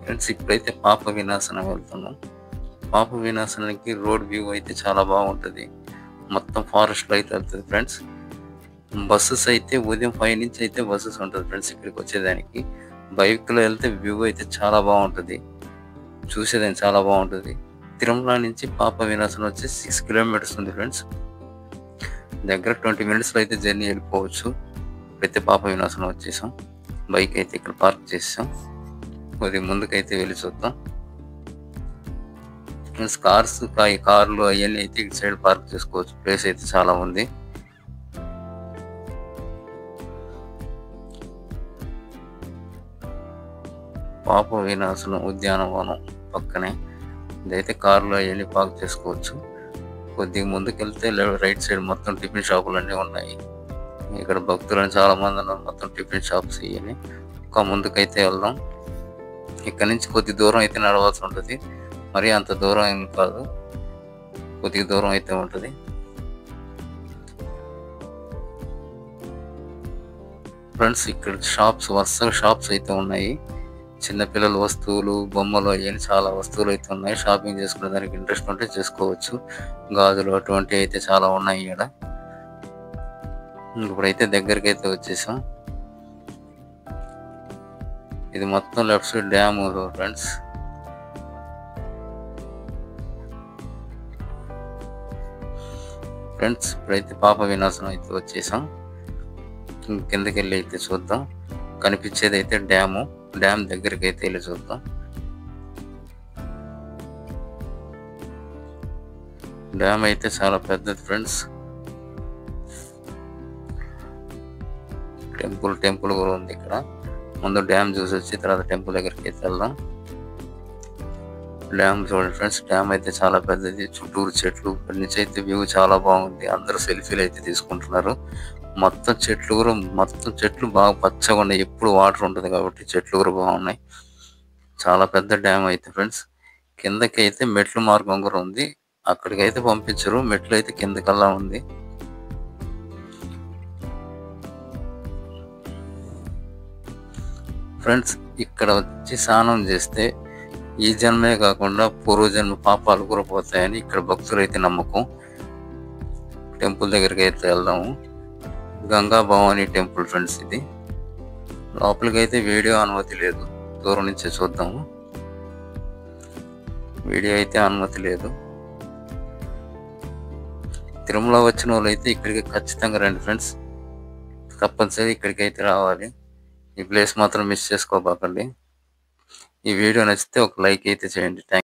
Friends ఇప్పుడైతే పాప వినాశనం వెళ్తున్నాం. పాప వినాశనానికి రోడ్ వ్యూ అయితే చాలా బాగుంటుంది. మొత్తం ఫారెస్ట్లో అయితే వెళ్తుంది ఫ్రెండ్స్. బస్సెస్ అయితే ఉదయం 5 నుంచి అయితే బస్సెస్ ఉంటుంది ఫ్రెండ్స్ ఇక్కడికి వచ్చేదానికి. బైక్లో వెళ్తే వ్యూ అయితే చాలా బాగుంటుంది, చూసేదానికి చాలా బాగుంటుంది. తిరుమల నుంచి పాప వినాశనం వచ్చి 6 కిలోమీటర్స్ ఉంది ఫ్రెండ్స్. దగ్గర 20 మినిట్స్లో అయితే జర్నీ వెళ్ళిపోవచ్చు. ఇప్పుడైతే పాప వినాశనం వచ్చేసాం. బైక్ అయితే ఇక్కడ పార్క్ చేసాం. కొద్దిగా ముందుకైతే వెళ్ళి చూద్దాం. కార్లు అవన్నీ అయితే ఇటు సైడ్ పార్క్ చేసుకోవచ్చు. ప్లేస్ అయితే చాలా ఉంది. పాప వినాశనం ఉద్యానవనం పక్కనే ఇదైతే కార్లు అవన్నీ పార్క్ చేసుకోవచ్చు. కొద్దిగా ముందుకెళ్తే రైట్ సైడ్ మొత్తం టిఫిన్ షాపులు అన్నీ ఉన్నాయి. ఇక్కడ భక్తులను చాలా మంది ఉన్నారు. మొత్తం టిఫిన్ షాప్స్ ఇవన్నీ. ఇంకా ముందుకైతే వెళ్దాం. ఇక్కడ నుంచి కొద్ది దూరం అయితే నడవాల్సి ఉంటుంది. మరి అంత దూరం ఏం కాదు, కొద్దిగా దూరం అయితే ఉంటుంది. ఫ్రెండ్స్ ఇక్కడ వరుసగా షాప్స్ అయితే ఉన్నాయి. చిన్నపిల్లల వస్తువులు, బొమ్మలు అవన్నీ చాలా వస్తువులు అయితే ఉన్నాయి. షాపింగ్ చేసుకునే దానికి ఇంట్రెస్ట్ ఉంటే చేసుకోవచ్చు. గాజులు అటువంటివి అయితే చాలా ఉన్నాయి ఇక్కడ. ఇప్పుడైతే దగ్గరికి అయితే వచ్చేసాం. ఇది మొత్తం లెఫ్ట్ సైడ్ డ్యామ్ ఫ్రెండ్స్. ఇప్పుడైతే పాప వినాశనం అయితే వచ్చేసాం. కిందకి వెళ్ళి అయితే చూద్దాం. కనిపించేది అయితే డ్యామ్ దగ్గరికి అయితే వెళ్ళి చూద్దాం. డ్యామ్ అయితే చాలా పెద్దది ఫ్రెండ్స్. టెంపుల్ కూడా ఉంది ఇక్కడ. ముందు డ్యామ్ చూసి వచ్చి తర్వాత టెంపుల్ దగ్గరికి అయితే వెళ్దాం. డ్యామ్ చూడండి ఫ్రెండ్స్. డ్యామ్ అయితే చాలా పెద్దది. చుట్టూరు చెట్లు. ఇక్కడి నుంచి అయితే వ్యూ చాలా బాగుంది. అందరూ సెల్ఫీలు అయితే తీసుకుంటున్నారు. మొత్తం చెట్లు బాగా పచ్చగా ఉన్నాయి. ఎప్పుడు వాటర్ ఉంటుంది కాబట్టి చెట్లు కూడా బాగున్నాయి. చాలా పెద్ద డ్యామ్ అయితే ఫ్రెండ్స్. కిందకి అయితే మెట్లు మార్గం కూడా ఉంది. అక్కడికి అయితే పంపించరు. మెట్లు అయితే కిందకల్లా ఉంది. ఫ్రెండ్స్ ఇక్కడ వచ్చి స్నానం చేస్తే ఈ జన్మే కాకుండా పూర్వజన్మ పాపాలు కూడా పోతాయని ఇక్కడ భక్తులు అయితే నమ్మకం. టెంపుల్ దగ్గరికి అయితే వెళ్దాము. Ganga Bhavani temple friends. ఇది లోపలికి అయితే వీడియో అనుమతి లేదు. దూరం నుంచే చూద్దాము. వీడియో అయితే అనుమతి లేదు. తిరుమల వచ్చిన వాళ్ళు అయితే ఇక్కడికి ఖచ్చితంగా రండి ఫ్రెండ్స్. తప్పనిసరి ఇక్కడికి అయితే రావాలి. ఈ ప్లేస్ మాత్రం మిస్ చేసుకోబాకండి. ఈ వీడియో నచ్చితే ఒక లైక్ అయితే చేయండి. థ్యాంక్